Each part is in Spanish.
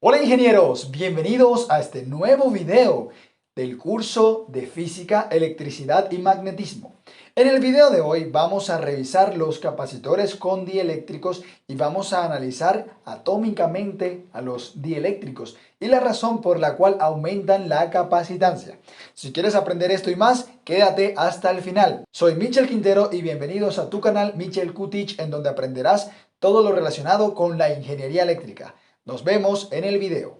Hola ingenieros, bienvenidos a este nuevo video del curso de Física, Electricidad y Magnetismo. En el video de hoy vamos a revisar los capacitores con dieléctricos y vamos a analizar atómicamente a los dieléctricos y la razón por la cual aumentan la capacitancia. Si quieres aprender esto y más, quédate hasta el final. Soy Michel Quintero y bienvenidos a tu canal Michel Q Teach, en donde aprenderás todo lo relacionado con la ingeniería eléctrica. Nos vemos en el video.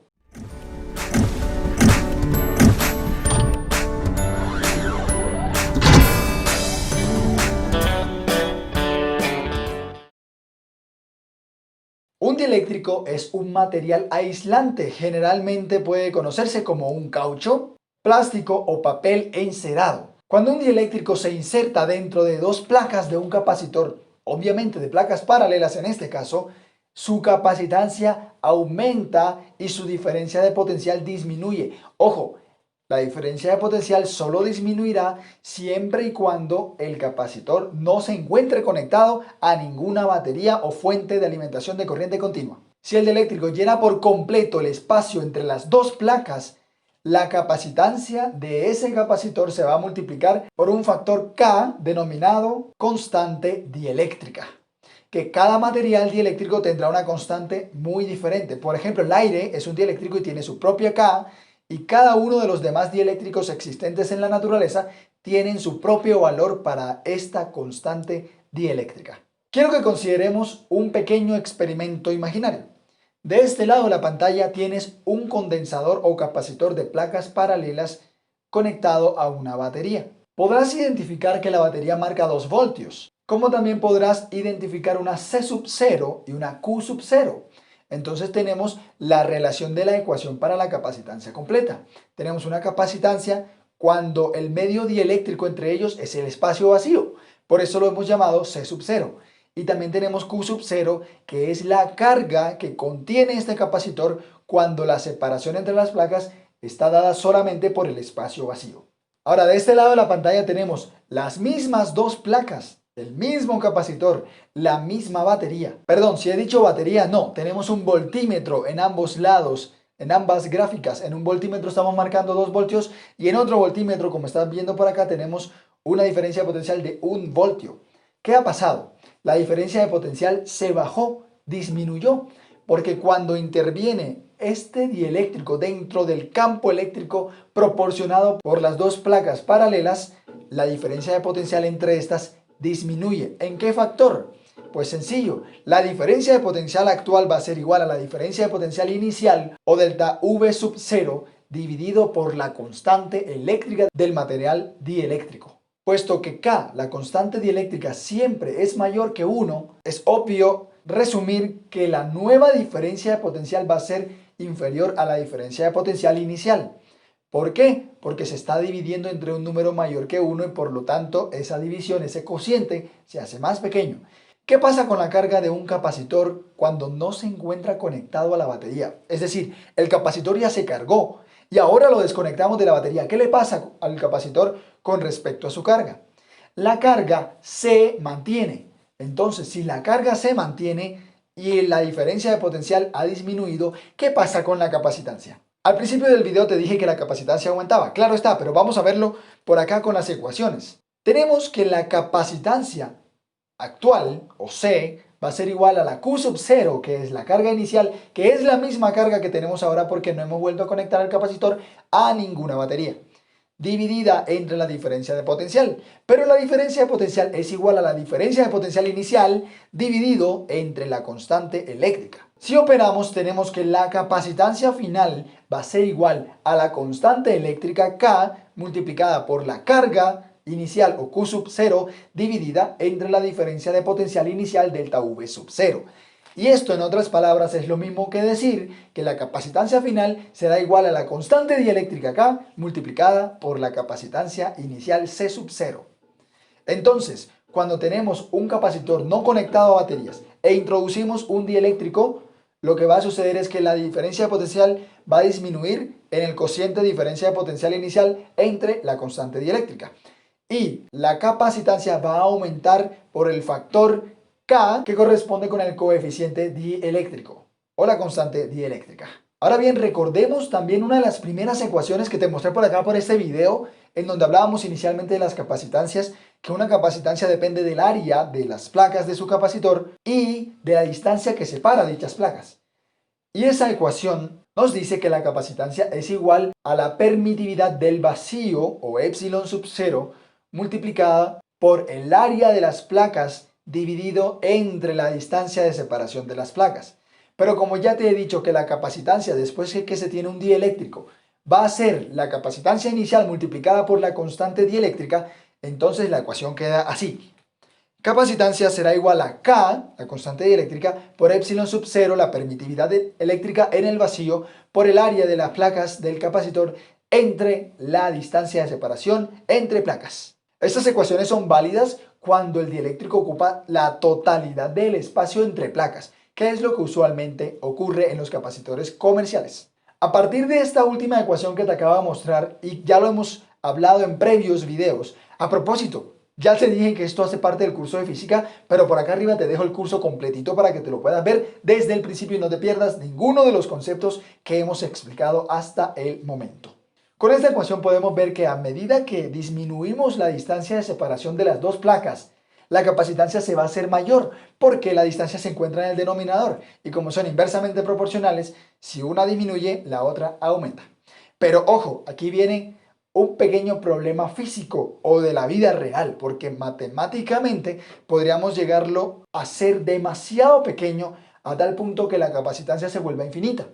Un dieléctrico es un material aislante, generalmente puede conocerse como un caucho, plástico o papel encerado. Cuando un dieléctrico se inserta dentro de dos placas de un capacitor, obviamente de placas paralelas en este caso, su capacitancia aumenta y su diferencia de potencial disminuye. Ojo, la diferencia de potencial solo disminuirá siempre y cuando el capacitor no se encuentre conectado a ninguna batería o fuente de alimentación de corriente continua. Si el dieléctrico llena por completo el espacio entre las dos placas, la capacitancia de ese capacitor se va a multiplicar por un factor K denominado constante dieléctrica, que cada material dieléctrico tendrá una constante muy diferente. Por ejemplo, el aire es un dieléctrico y tiene su propia K, y cada uno de los demás dieléctricos existentes en la naturaleza tienen su propio valor para esta constante dieléctrica. Quiero que consideremos un pequeño experimento imaginario. De este lado de la pantalla tienes un condensador o capacitor de placas paralelas conectado a una batería. Podrás identificar que la batería marca 2 voltios, como también podrás identificar una C sub 0 y una Q sub 0. Entonces tenemos la relación de la ecuación para la capacitancia completa. Tenemos una capacitancia cuando el medio dieléctrico entre ellos es el espacio vacío. Por eso lo hemos llamado C sub 0. Y también tenemos Q sub 0, que es la carga que contiene este capacitor cuando la separación entre las placas está dada solamente por el espacio vacío. Ahora, de este lado de la pantalla tenemos las mismas dos placas, el mismo capacitor, la misma batería. Perdón, si he dicho batería, no. Tenemos un voltímetro en ambos lados, en ambas gráficas. En un voltímetro estamos marcando 2 voltios y en otro voltímetro, como están viendo por acá, tenemos una diferencia de potencial de 1 voltio. ¿Qué ha pasado? La diferencia de potencial se bajó, disminuyó, porque cuando interviene este dieléctrico dentro del campo eléctrico proporcionado por las dos placas paralelas, la diferencia de potencial entre estas disminuye. ¿En qué factor? Pues sencillo, la diferencia de potencial actual va a ser igual a la diferencia de potencial inicial o delta V sub 0 dividido por la constante eléctrica del material dieléctrico. Puesto que K, la constante dieléctrica, siempre es mayor que 1, es obvio resumir que la nueva diferencia de potencial va a ser inferior a la diferencia de potencial inicial. ¿Por qué? Porque se está dividiendo entre un número mayor que 1 y por lo tanto esa división, ese cociente, se hace más pequeño. ¿Qué pasa con la carga de un capacitor cuando no se encuentra conectado a la batería? Es decir, el capacitor ya se cargó y ahora lo desconectamos de la batería. ¿Qué le pasa al capacitor con respecto a su carga? La carga se mantiene. Entonces, si la carga se mantiene y la diferencia de potencial ha disminuido, ¿qué pasa con la capacitancia? Al principio del video te dije que la capacitancia aumentaba. Claro está, pero vamos a verlo por acá con las ecuaciones. Tenemos que la capacitancia actual, o C, va a ser igual a la Q sub 0, que es la carga inicial, que es la misma carga que tenemos ahora porque no hemos vuelto a conectar el capacitor a ninguna batería, dividida entre la diferencia de potencial. Pero la diferencia de potencial es igual a la diferencia de potencial inicial dividido entre la constante eléctrica. Si operamos, tenemos que la capacitancia final va a ser igual a la constante eléctrica K multiplicada por la carga inicial o Q sub 0 dividida entre la diferencia de potencial inicial delta V sub 0. Y esto, en otras palabras, es lo mismo que decir que la capacitancia final será igual a la constante dieléctrica K multiplicada por la capacitancia inicial C sub 0. Entonces, cuando tenemos un capacitor no conectado a baterías e introducimos un dieléctrico, lo que va a suceder es que la diferencia de potencial va a disminuir en el cociente de diferencia de potencial inicial entre la constante dieléctrica. Y la capacitancia va a aumentar por el factor K, que corresponde con el coeficiente dieléctrico o la constante dieléctrica. Ahora bien, recordemos también una de las primeras ecuaciones que te mostré por acá por este video, en donde hablábamos inicialmente de las capacitancias, que una capacitancia depende del área de las placas de su capacitor y de la distancia que separa dichas placas. Y esa ecuación nos dice que la capacitancia es igual a la permitividad del vacío, o epsilon sub 0, multiplicada por el área de las placas dividido entre la distancia de separación de las placas. Pero como ya te he dicho que la capacitancia después de que se tiene un dieléctrico va a ser la capacitancia inicial multiplicada por la constante dieléctrica, entonces la ecuación queda así. Capacitancia será igual a K, la constante dieléctrica, por epsilon sub 0, la permitividad eléctrica en el vacío, por el área de las placas del capacitor entre la distancia de separación entre placas. Estas ecuaciones son válidas cuando el dieléctrico ocupa la totalidad del espacio entre placas, que es lo que usualmente ocurre en los capacitores comerciales. A partir de esta última ecuación que te acabo de mostrar, y ya lo hemos hablado en previos videos, a propósito, ya te dije que esto hace parte del curso de física, pero por acá arriba te dejo el curso completito para que te lo puedas ver desde el principio y no te pierdas ninguno de los conceptos que hemos explicado hasta el momento. Con esta ecuación podemos ver que a medida que disminuimos la distancia de separación de las dos placas, la capacitancia se va a hacer mayor porque la distancia se encuentra en el denominador y como son inversamente proporcionales, si una disminuye, la otra aumenta. Pero ojo, aquí viene un pequeño problema físico o de la vida real, porque matemáticamente podríamos llegarlo a ser demasiado pequeño a tal punto que la capacitancia se vuelva infinita.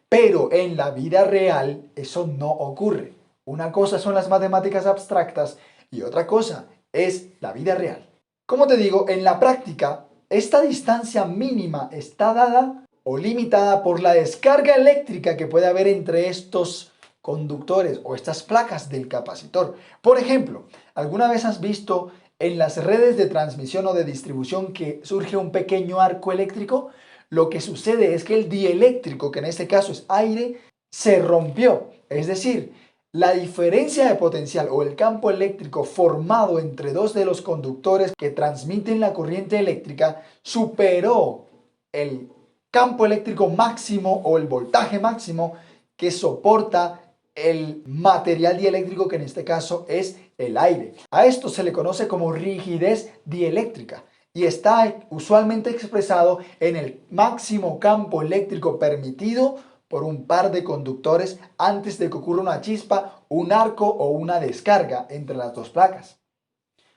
Pero en la vida real eso no ocurre. Una cosa son las matemáticas abstractas y otra cosa es la vida real. Como te digo, en la práctica, esta distancia mínima está dada o limitada por la descarga eléctrica que puede haber entre estos conductores o estas placas del capacitor. Por ejemplo, ¿alguna vez has visto en las redes de transmisión o de distribución que surge un pequeño arco eléctrico? Lo que sucede es que el dieléctrico, que en este caso es aire, se rompió. Es decir, la diferencia de potencial o el campo eléctrico formado entre dos de los conductores que transmiten la corriente eléctrica superó el campo eléctrico máximo o el voltaje máximo que soporta el material dieléctrico, que en este caso es el aire. A esto se le conoce como rigidez dieléctrica y está usualmente expresado en el máximo campo eléctrico permitido por un par de conductores antes de que ocurra una chispa, un arco o una descarga entre las dos placas.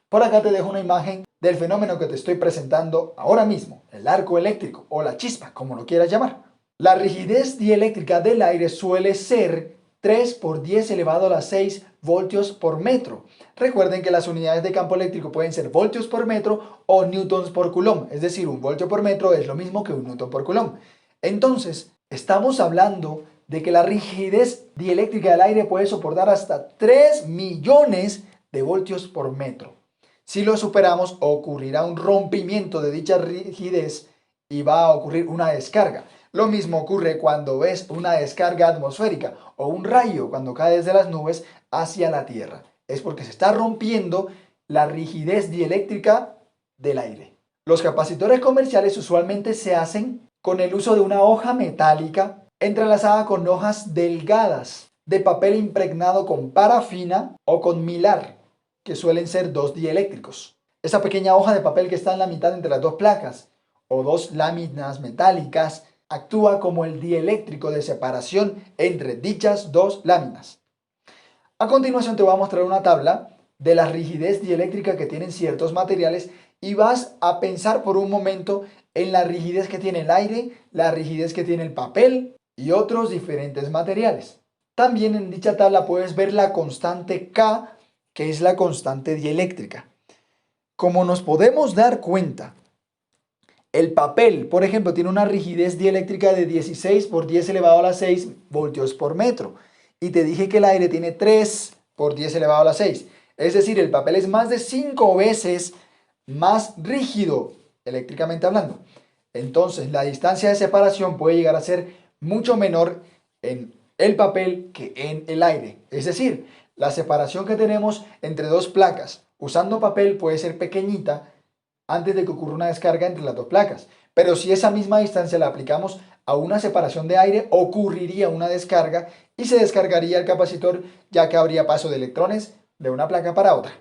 Por acá te dejo una imagen del fenómeno que te estoy presentando ahora mismo, el arco eléctrico o la chispa, como lo quieras llamar. La rigidez dieléctrica del aire suele ser 3 por 10 elevado a la 6 voltios por metro. Recuerden que las unidades de campo eléctrico pueden ser voltios por metro o newtons por coulomb, es decir, un voltio por metro es lo mismo que un newton por coulomb. Entonces, estamos hablando de que la rigidez dieléctrica del aire puede soportar hasta 3 millones de voltios por metro. Si lo superamos, ocurrirá un rompimiento de dicha rigidez y va a ocurrir una descarga. Lo mismo ocurre cuando ves una descarga atmosférica o un rayo cuando cae desde las nubes hacia la Tierra. Es porque se está rompiendo la rigidez dieléctrica del aire. Los capacitores comerciales usualmente se hacen con el uso de una hoja metálica entrelazada con hojas delgadas de papel impregnado con parafina o con milar, que suelen ser dos dieléctricos. Esa pequeña hoja de papel que está en la mitad entre las dos placas o dos láminas metálicas actúa como el dieléctrico de separación entre dichas dos láminas. A continuación te voy a mostrar una tabla de la rigidez dieléctrica que tienen ciertos materiales y vas a pensar por un momento en la rigidez que tiene el aire, la rigidez que tiene el papel y otros diferentes materiales. También en dicha tabla puedes ver la constante K, que es la constante dieléctrica. Como nos podemos dar cuenta, el papel, por ejemplo, tiene una rigidez dieléctrica de 16 por 10 elevado a la 6 voltios por metro. Y te dije que el aire tiene 3 por 10 elevado a la 6. Es decir, el papel es más de 5 veces más rígido, eléctricamente hablando. Entonces, la distancia de separación puede llegar a ser mucho menor en el papel que en el aire. Es decir, la separación que tenemos entre dos placas usando papel puede ser pequeñita antes de que ocurra una descarga entre las dos placas. Pero si esa misma distancia la aplicamos a una separación de aire, ocurriría una descarga y se descargaría el capacitor, ya que habría paso de electrones de una placa para otra.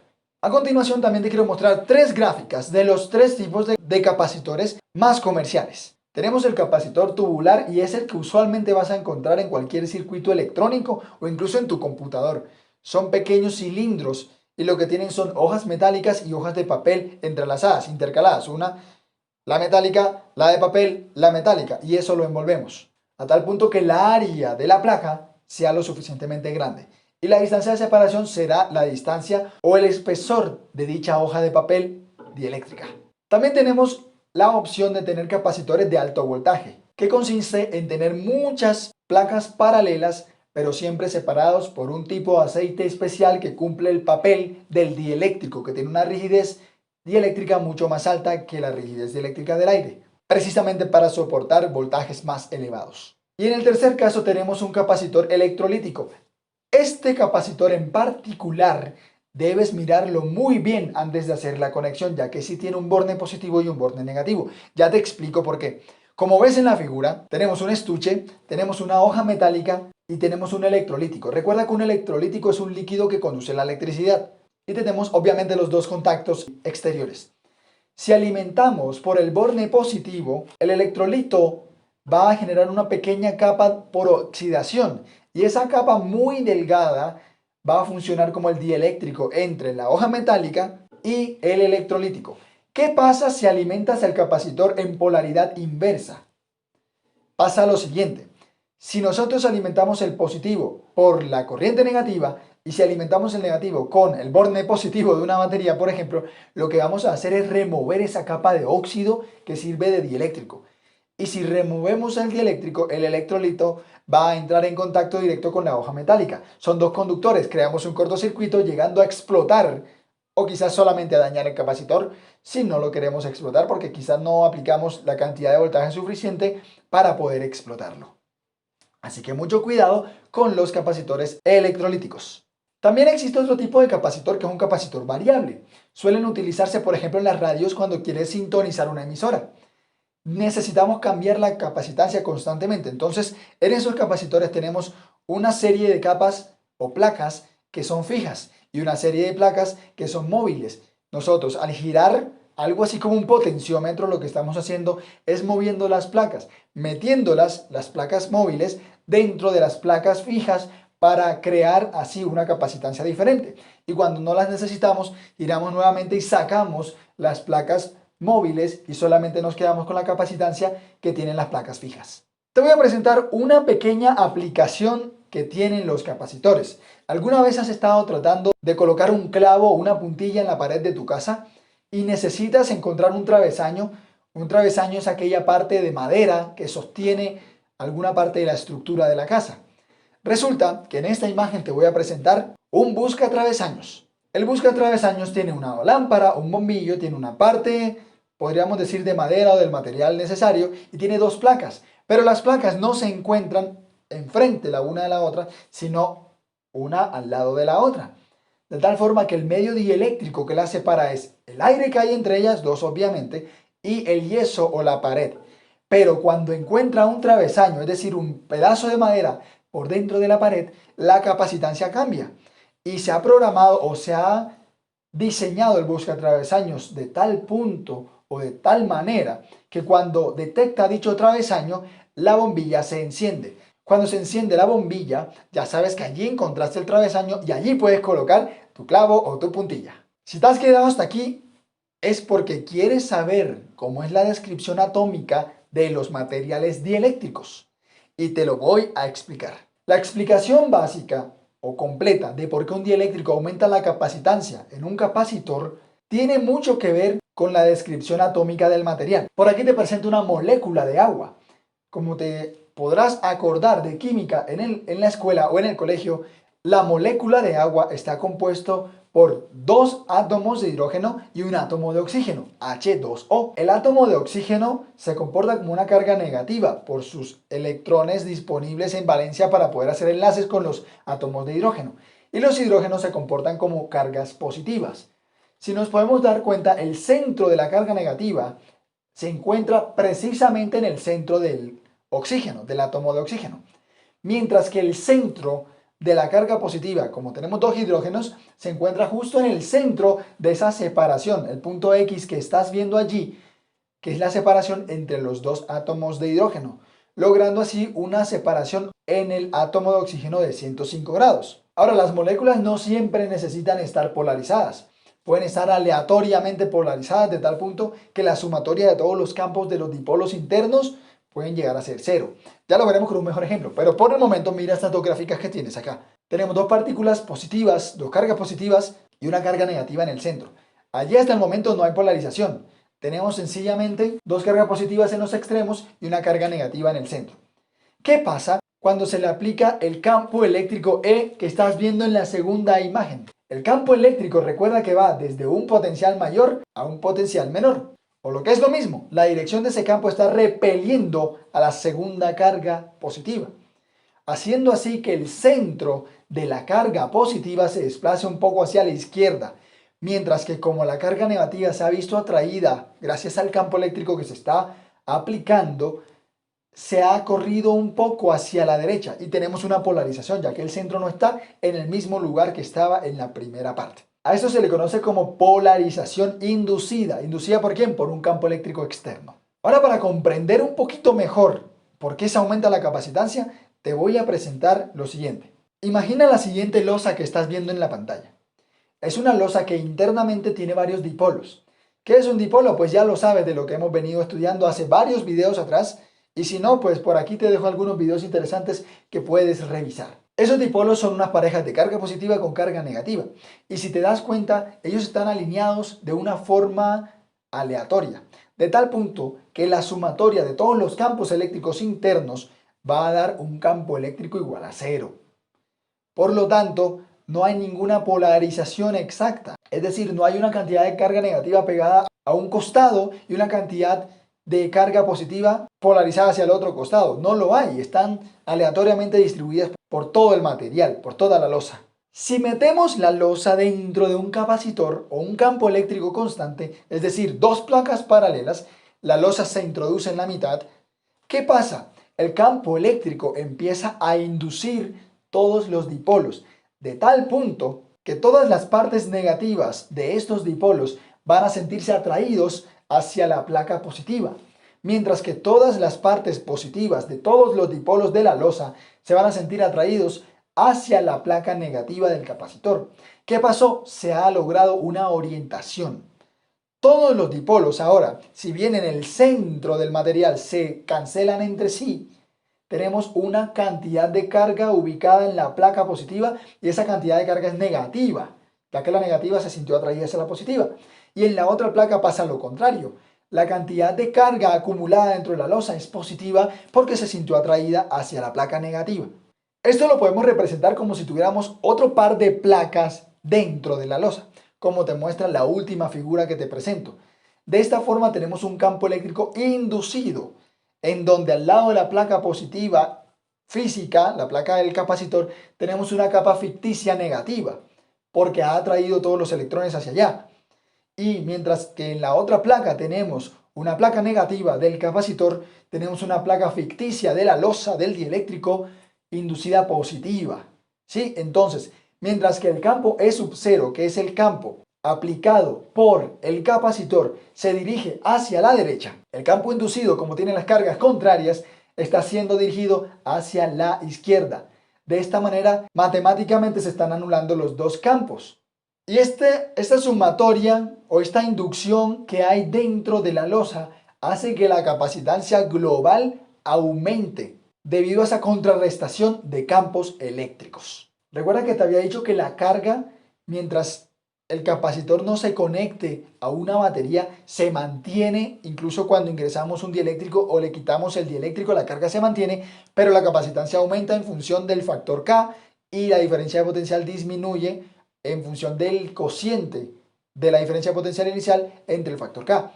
A continuación también te quiero mostrar tres gráficas de los tres tipos de capacitores más comerciales. Tenemos el capacitor tubular y es el que usualmente vas a encontrar en cualquier circuito electrónico o incluso en tu computador. Son pequeños cilindros y lo que tienen son hojas metálicas y hojas de papel entrelazadas, intercaladas. Una, la metálica, la de papel, la metálica, y eso lo envolvemos. A tal punto que la área de la placa sea lo suficientemente grande. Y la distancia de separación será la distancia o el espesor de dicha hoja de papel dieléctrica. También tenemos la opción de tener capacitores de alto voltaje, que consiste en tener muchas placas paralelas, pero siempre separados por un tipo de aceite especial que cumple el papel del dieléctrico, que tiene una rigidez dieléctrica mucho más alta que la rigidez dieléctrica del aire, precisamente para soportar voltajes más elevados. Y en el tercer caso tenemos un capacitor electrolítico. Este capacitor en particular debes mirarlo muy bien antes de hacer la conexión, ya que sí tiene un borne positivo y un borne negativo. Ya te explico por qué. Como ves en la figura, tenemos un estuche, tenemos una hoja metálica y tenemos un electrolítico. Recuerda que un electrolítico es un líquido que conduce la electricidad. Y tenemos obviamente los dos contactos exteriores. Si alimentamos por el borne positivo, el electrolito va a generar una pequeña capa por oxidación y esa capa muy delgada va a funcionar como el dieléctrico entre la hoja metálica y el electrolítico. ¿Qué pasa si alimentas el capacitor en polaridad inversa? Pasa lo siguiente. Si nosotros alimentamos el positivo por la corriente negativa y si alimentamos el negativo con el borne positivo de una batería, por ejemplo, lo que vamos a hacer es remover esa capa de óxido que sirve de dieléctrico. Y si removemos el dieléctrico, el electrolito va a entrar en contacto directo con la hoja metálica. Son dos conductores, creamos un cortocircuito llegando a explotar o quizás solamente a dañar el capacitor si no lo queremos explotar porque quizás no aplicamos la cantidad de voltaje suficiente para poder explotarlo. Así que mucho cuidado con los capacitores electrolíticos. También existe otro tipo de capacitor que es un capacitor variable. Suelen utilizarse por ejemplo en las radios cuando quieres sintonizar una emisora. Necesitamos cambiar la capacitancia constantemente. Entonces, en esos capacitores tenemos una serie de capas o placas que son fijas y una serie de placas que son móviles. Nosotros, al girar algo así como un potenciómetro, lo que estamos haciendo es moviendo las placas, metiéndolas, las placas móviles, dentro de las placas fijas para crear así una capacitancia diferente. Y cuando no las necesitamos, giramos nuevamente y sacamos las placas móviles y solamente nos quedamos con la capacitancia que tienen las placas fijas. Te voy a presentar una pequeña aplicación que tienen los capacitores. ¿Alguna vez has estado tratando de colocar un clavo o una puntilla en la pared de tu casa y necesitas encontrar un travesaño? Un travesaño es aquella parte de madera que sostiene alguna parte de la estructura de la casa. Resulta que en esta imagen te voy a presentar un buscatravesaños. El buscatravesaños tiene una lámpara, un bombillo, tiene una parte, podríamos decir de madera o del material necesario, y tiene dos placas. Pero las placas no se encuentran enfrente la una de la otra, sino una al lado de la otra. De tal forma que el medio dieléctrico que las separa es el aire que hay entre ellas, dos obviamente, y el yeso o la pared. Pero cuando encuentra un travesaño, es decir, un pedazo de madera por dentro de la pared, la capacitancia cambia. Y se ha programado o se ha diseñado el buscatravesaños de tal punto o de tal manera que cuando detecta dicho travesaño, la bombilla se enciende. Cuando se enciende la bombilla, ya sabes que allí encontraste el travesaño y allí puedes colocar tu clavo o tu puntilla. Si te has quedado hasta aquí, es porque quieres saber cómo es la descripción atómica de los materiales dieléctricos. Y te lo voy a explicar. La explicación básica o completa de por qué un dieléctrico aumenta la capacitancia en un capacitor tiene mucho que ver con la descripción atómica del material. Por aquí te presento una molécula de agua. Como te podrás acordar de química en la escuela o en el colegio, la molécula de agua está compuesto por dos átomos de hidrógeno y un átomo de oxígeno, H2O. El átomo de oxígeno se comporta como una carga negativa por sus electrones disponibles en valencia para poder hacer enlaces con los átomos de hidrógeno. Y los hidrógenos se comportan como cargas positivas. Si nos podemos dar cuenta, el centro de la carga negativa se encuentra precisamente en el centro del oxígeno, del átomo de oxígeno. Mientras que el centro de la carga positiva, como tenemos dos hidrógenos, se encuentra justo en el centro de esa separación, el punto X que estás viendo allí, que es la separación entre los dos átomos de hidrógeno, logrando así una separación en el átomo de oxígeno de 105 grados. Ahora, las moléculas no siempre necesitan estar polarizadas. Pueden estar aleatoriamente polarizadas de tal punto que la sumatoria de todos los campos de los dipolos internos pueden llegar a ser cero. Ya lo veremos con un mejor ejemplo, pero por el momento mira estas dos gráficas que tienes acá. Tenemos dos partículas positivas, dos cargas positivas y una carga negativa en el centro. Allí hasta el momento no hay polarización. Tenemos sencillamente dos cargas positivas en los extremos y una carga negativa en el centro. ¿Qué pasa cuando se le aplica el campo eléctrico E que estás viendo en la segunda imagen? El campo eléctrico recuerda que va desde un potencial mayor a un potencial menor. O lo que es lo mismo, la dirección de ese campo está repeliendo a la segunda carga positiva, haciendo así que el centro de la carga positiva se desplace un poco hacia la izquierda, mientras que como la carga negativa se ha visto atraída gracias al campo eléctrico que se está aplicando, se ha corrido un poco hacia la derecha y tenemos una polarización, ya que el centro no está en el mismo lugar que estaba en la primera parte. A esto se le conoce como polarización inducida. ¿Inducida por quién? Por un campo eléctrico externo. Ahora, para comprender un poquito mejor por qué se aumenta la capacitancia, te voy a presentar lo siguiente. Imagina la siguiente losa que estás viendo en la pantalla. Es una losa que internamente tiene varios dipolos. ¿Qué es un dipolo? Pues ya lo sabes de lo que hemos venido estudiando hace varios videos atrás. Y si no, pues por aquí te dejo algunos videos interesantes que puedes revisar. Esos dipolos son unas parejas de carga positiva con carga negativa. Y si te das cuenta, ellos están alineados de una forma aleatoria. De tal punto que la sumatoria de todos los campos eléctricos internos va a dar un campo eléctrico igual a cero. Por lo tanto, no hay ninguna polarización exacta. Es decir, no hay una cantidad de carga negativa pegada a un costado y una cantidad de carga positiva polarizada hacia el otro costado. No lo hay, están aleatoriamente distribuidas por todo el material, por toda la losa. Si metemos la losa dentro de un capacitor o un campo eléctrico constante, es decir, dos placas paralelas, la losa se introduce en la mitad, ¿qué pasa? El campo eléctrico empieza a inducir todos los dipolos, de tal punto que todas las partes negativas de estos dipolos van a sentirse atraídos hacia la placa positiva, mientras que todas las partes positivas de todos los dipolos de la losa se van a sentir atraídos hacia la placa negativa del capacitor. ¿Qué pasó? Se ha logrado una orientación. Todos los dipolos ahora, si bien en el centro del material se cancelan entre sí, tenemos una cantidad de carga ubicada en la placa positiva y esa cantidad de carga es negativa, ya que la negativa se sintió atraída hacia la positiva. Y en la otra placa pasa lo contrario. La cantidad de carga acumulada dentro de la losa es positiva porque se sintió atraída hacia la placa negativa. Esto lo podemos representar como si tuviéramos otro par de placas dentro de la losa, como te muestra la última figura que te presento. De esta forma tenemos un campo eléctrico inducido, en donde al lado de la placa positiva física, la placa del capacitor, tenemos una capa ficticia negativa, porque ha atraído todos los electrones hacia allá. Y mientras que en la otra placa tenemos una placa negativa del capacitor, tenemos una placa ficticia de la losa del dieléctrico inducida positiva. ¿Sí? Entonces, mientras que el campo E sub 0, que es el campo aplicado por el capacitor, se dirige hacia la derecha, el campo inducido, como tiene las cargas contrarias, está siendo dirigido hacia la izquierda. De esta manera, matemáticamente se están anulando los dos campos. Y esta sumatoria o esta inducción que hay dentro de la losa hace que la capacitancia global aumente debido a esa contrarrestación de campos eléctricos. Recuerda que te había dicho que la carga, mientras el capacitor no se conecte a una batería, se mantiene, incluso cuando ingresamos un dieléctrico o le quitamos el dieléctrico, la carga se mantiene, pero la capacitancia aumenta en función del factor K y la diferencia de potencial disminuye en función del cociente de la diferencia potencial inicial entre el factor K.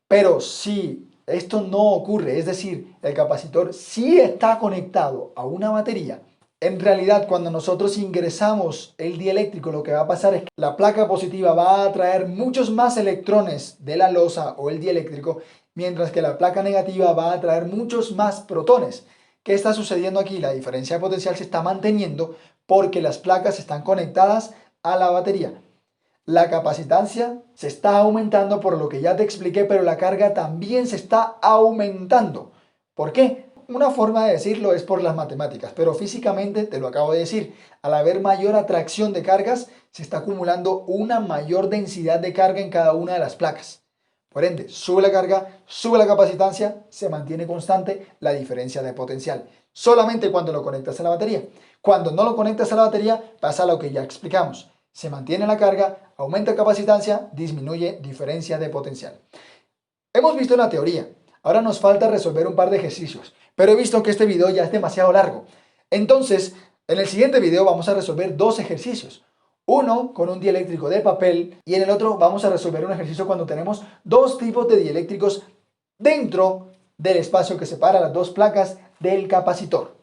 Pero si esto no ocurre, es decir, el capacitor sí está conectado a una batería, en realidad cuando nosotros ingresamos el dieléctrico, lo que va a pasar es que la placa positiva va a atraer muchos más electrones de la losa o el dieléctrico, mientras que la placa negativa va a atraer muchos más protones. ¿Qué está sucediendo aquí? La diferencia de potencial se está manteniendo porque las placas están conectadas a la batería. La capacitancia se está aumentando por lo que ya te expliqué, pero la carga también se está aumentando. ¿Por qué? Una forma de decirlo es por las matemáticas, pero físicamente te lo acabo de decir. Al haber mayor atracción de cargas, se está acumulando una mayor densidad de carga en cada una de las placas. Por ende, sube la carga, sube la capacitancia, se mantiene constante la diferencia de potencial. Solamente cuando lo conectas a la batería. Cuando no lo conectas a la batería, pasa lo que ya explicamos. Se mantiene la carga, aumenta capacitancia, disminuye diferencia de potencial. Hemos visto la teoría, ahora nos falta resolver un par de ejercicios, pero he visto que este video ya es demasiado largo. Entonces, en el siguiente video vamos a resolver dos ejercicios. Uno con un dieléctrico de papel y en el otro vamos a resolver un ejercicio cuando tenemos dos tipos de dieléctricos dentro del espacio que separa las dos placas del capacitor.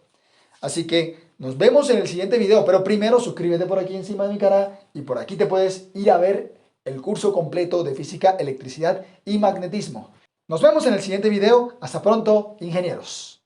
Así que nos vemos en el siguiente video, pero primero suscríbete por aquí encima de mi cara y por aquí te puedes ir a ver el curso completo de física, electricidad y magnetismo. Nos vemos en el siguiente video. Hasta pronto, ingenieros.